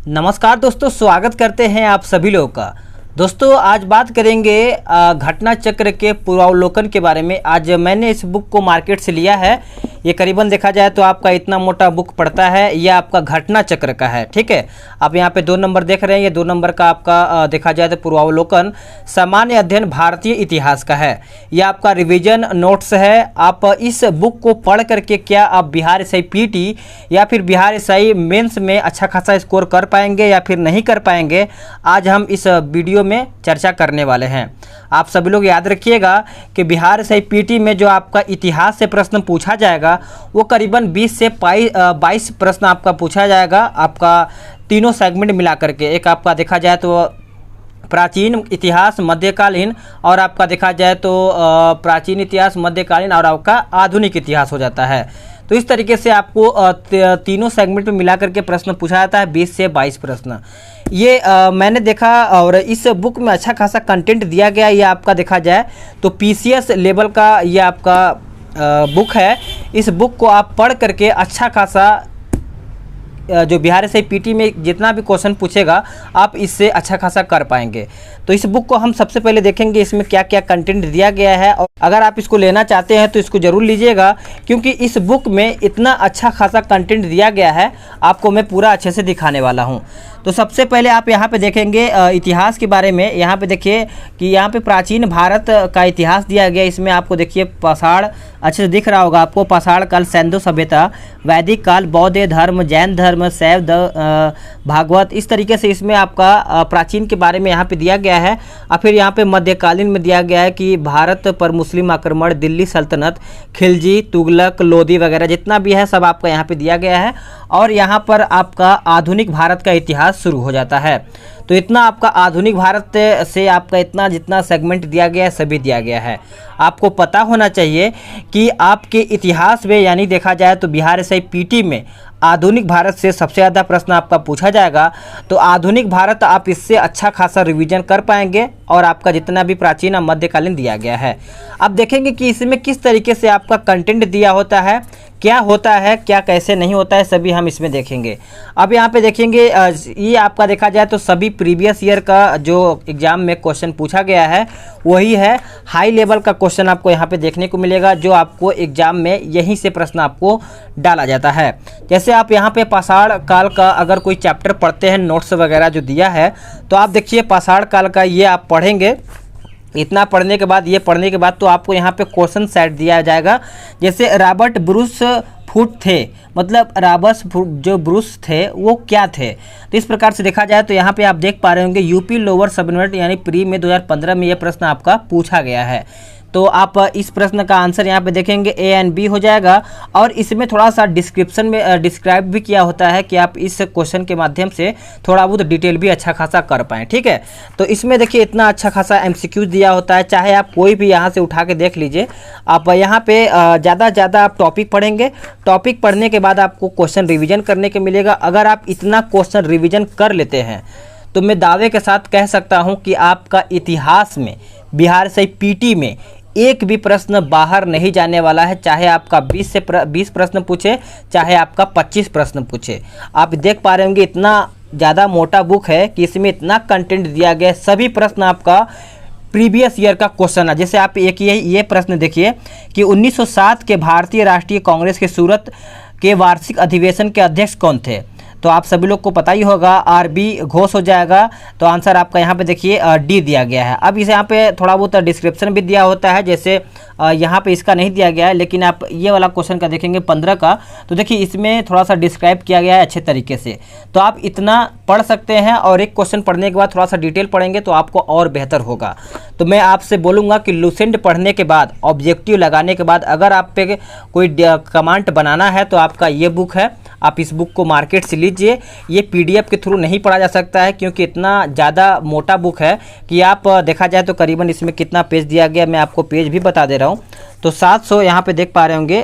नमस्कार दोस्तों, स्वागत करते हैं आप सभी लोगों का। दोस्तों आज बात करेंगे घटना चक्र के पूर्वावलोकन के बारे में। आज मैंने इस बुक को मार्केट से लिया है। ये करीबन देखा जाए तो आपका इतना मोटा बुक पड़ता है। ये आपका घटना चक्र का है, ठीक है। आप यहाँ पे 2 नंबर देख रहे हैं, ये 2 नंबर का आपका देखा जाए तो पूर्वावलोकन सामान्य अध्ययन भारतीय इतिहास का है। ये आपका रिवीजन नोट्स है। आप इस बुक को पढ़ करके क्या आप बिहार एसआई पीटी या फिर बिहार एसआई मेंस में अच्छा खासा स्कोर कर पाएंगे या फिर नहीं कर पाएंगे, आज हम इस वीडियो में चर्चा करने वाले हैं। आप सभी लोग याद रखिएगा कि बिहार एसआई पीटी में जो आपका इतिहास से प्रश्न पूछा जाएगा वो करीबन 20 से 22 प्रश्न आपका पूछा जाएगा। आपका तीनों सेगमेंट मिला करके, एक आपका देखा जाए तो प्राचीन इतिहास, मध्यकालीन, और आपका देखा जाए तो प्राचीन इतिहास, मध्यकालीन और आपका आधुनिक इतिहास हो जाता है। तो इस तरीके से आपको तीनों सेगमेंट में मिला करके प्रश्न पूछा जाता है, 20 से 22 प्रश्न। ये मैंने देखा और इस बुक में अच्छा खासा कंटेंट दिया गया। ये आपका देखा जाए तो पीसीएस लेवल का ये आपका बुक है। इस बुक को आप पढ़ करके अच्छा खासा जो बिहार एसआई पीटी में जितना भी क्वेश्चन पूछेगा आप इससे अच्छा खासा कर पाएंगे। तो इस बुक को हम सबसे पहले देखेंगे इसमें क्या क्या कंटेंट दिया गया है, और अगर आप इसको लेना चाहते हैं तो इसको ज़रूर लीजिएगा, क्योंकि इस बुक में इतना अच्छा खासा कंटेंट दिया गया है, आपको मैं पूरा अच्छे से दिखाने वाला हूँ। तो सबसे पहले आप यहाँ पे देखेंगे इतिहास के बारे में। यहाँ पे देखिए कि यहाँ पे प्राचीन भारत का इतिहास दिया गया। इसमें आपको देखिए पाषाण अच्छे से दिख रहा होगा आपको, पाषाण काल सिंधु सभ्यता, वैदिक काल बौद्ध धर्म, जैन धर्म, शैव भागवत, इस तरीके से इसमें आपका प्राचीन के बारे में यहाँ पे दिया गया है। और फिर यहाँ पे मध्यकालीन में दिया गया है कि भारत पर मुस्लिम आक्रमण, दिल्ली सल्तनत, खिलजी, तुगलक, लोधी वगैरह जितना भी है सब आपका यहाँ पे दिया गया है। और यहाँ पर आपका आधुनिक भारत का इतिहास शुरू हो जाता है। तो इतना आपका आधुनिक भारत से आपका इतना जितना सेगमेंट दिया गया है सभी दिया गया है। आपको पता होना चाहिए कि आपके इतिहास में यानी देखा जाए तो बिहार एसआई पीटी में आधुनिक भारत से सबसे ज़्यादा प्रश्न आपका पूछा जाएगा। तो आधुनिक भारत आप इससे अच्छा खासा रिवीजन कर पाएंगे, और आपका जितना भी प्राचीन और मध्यकालीन दिया गया है। अब देखेंगे कि इसमें किस तरीके से आपका कंटेंट दिया होता है, क्या होता है, क्या कैसे नहीं होता है, सभी हम इसमें देखेंगे। अब यहाँ पे देखेंगे ये आपका देखा जाए तो सभी प्रीवियस ईयर का जो एग्ज़ाम में क्वेश्चन पूछा गया है वही है। हाई लेवल का क्वेश्चन आपको यहाँ पे देखने को मिलेगा, जो आपको एग्ज़ाम में यहीं से प्रश्न आपको डाला जाता है। जैसे आप यहाँ पे पाषाण काल का अगर कोई चैप्टर पढ़ते हैं, नोट्स वगैरह जो दिया है, तो आप देखिए पाषाण काल का ये आप पढ़ेंगे। इतना पढ़ने के बाद, ये पढ़ने के बाद तो आपको यहाँ पे क्वेश्चन सेट दिया जाएगा। जैसे रॉबर्ट ब्रूस फुट थे, मतलब रॉबर्ट जो ब्रूस थे वो क्या थे। तो इस प्रकार से देखा जाए तो यहाँ पे आप देख पा रहे होंगे यूपी लोअर सब यूनिट यानी प्री में 2015 में ये प्रश्न आपका पूछा गया है। तो आप इस प्रश्न का आंसर यहाँ पे देखेंगे ए एंड बी हो जाएगा। और इसमें थोड़ा सा डिस्क्रिप्शन में डिस्क्राइब भी किया होता है कि आप इस क्वेश्चन के माध्यम से थोड़ा बहुत डिटेल भी अच्छा खासा कर पाएँ, ठीक है। तो इसमें देखिए इतना अच्छा खासा एमसीक्यू दिया होता है, चाहे आप कोई भी यहाँ से उठा के देख लीजिए। आप यहाँ पे ज़्यादा से ज़्यादा आप टॉपिक पढ़ेंगे, टॉपिक पढ़ने के बाद आपको क्वेश्चन रिविजन करने के मिलेगा। अगर आप इतना क्वेश्चन रिविजन कर लेते हैं तो मैं दावे के साथ कह सकता हूँ कि आपका इतिहास में बिहार से पीटी में एक भी प्रश्न बाहर नहीं जाने वाला है। चाहे आपका 20 प्रश्न पूछे, चाहे आपका 25 प्रश्न पूछे। आप देख पा रहे होंगे इतना ज़्यादा मोटा बुक है कि इसमें इतना कंटेंट दिया गया है। सभी प्रश्न आपका प्रीवियस ईयर का क्वेश्चन है। जैसे आप एक ये प्रश्न देखिए कि 1907 के भारतीय राष्ट्रीय कांग्रेस के सूरत के वार्षिक अधिवेशन के अध्यक्ष कौन थे। तो आप सभी लोग को पता ही होगा, आरबी घोष हो जाएगा। तो आंसर आपका यहाँ पे देखिए डी दिया गया है। अब इस यहाँ पे थोड़ा बहुत डिस्क्रिप्शन भी दिया होता है, जैसे यहाँ पे इसका नहीं दिया गया है, लेकिन आप ये वाला क्वेश्चन का देखेंगे 15 का, तो देखिए इसमें थोड़ा सा डिस्क्राइब किया गया है अच्छे तरीके से। तो आप इतना पढ़ सकते हैं, और एक क्वेश्चन पढ़ने के बाद थोड़ा सा डिटेल पढ़ेंगे तो आपको और बेहतर होगा। तो मैं आपसे बोलूँगा कि लुसेंट पढ़ने के बाद, ऑब्जेक्टिव लगाने के बाद, अगर आप पे कोई कमांड बनाना है तो आपका ये बुक है। आप इस बुक को मार्केट से लीजिए। ये पीडीएफ के थ्रू नहीं पढ़ा जा सकता है, क्योंकि इतना ज़्यादा मोटा बुक है कि आप देखा जाए तो करीबन इसमें कितना पेज दिया गया, मैं आपको पेज भी बता दे रहा हूँ। तो 700 यहाँ पे देख पा रहे होंगे,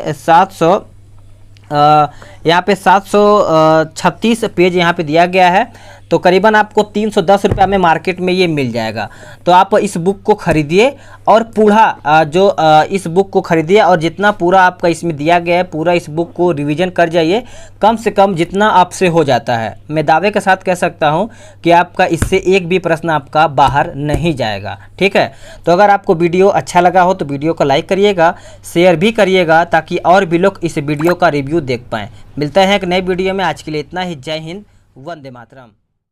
यहाँ पे 736 पेज यहाँ पे दिया गया है। तो करीबन आपको 310 रुपये में मार्केट में ये मिल जाएगा। तो आप इस बुक को खरीदिए और पूरा इस बुक को खरीदिए और जितना पूरा आपका इसमें दिया गया है पूरा इस बुक को रिवीजन कर जाइए, कम से कम जितना आपसे हो जाता है। मैं दावे के साथ कह सकता हूँ कि आपका इससे एक भी प्रश्न आपका बाहर नहीं जाएगा। ठीक है, तो अगर आपको वीडियो अच्छा लगा हो तो वीडियो को लाइक करिएगा, शेयर भी करिएगा ताकि और भी लोग इस वीडियो का रिव्यू देख पाएँ। मिलते हैं एक नए वीडियो में, आज के लिए इतना ही। जय हिंद, वंदे मातरम।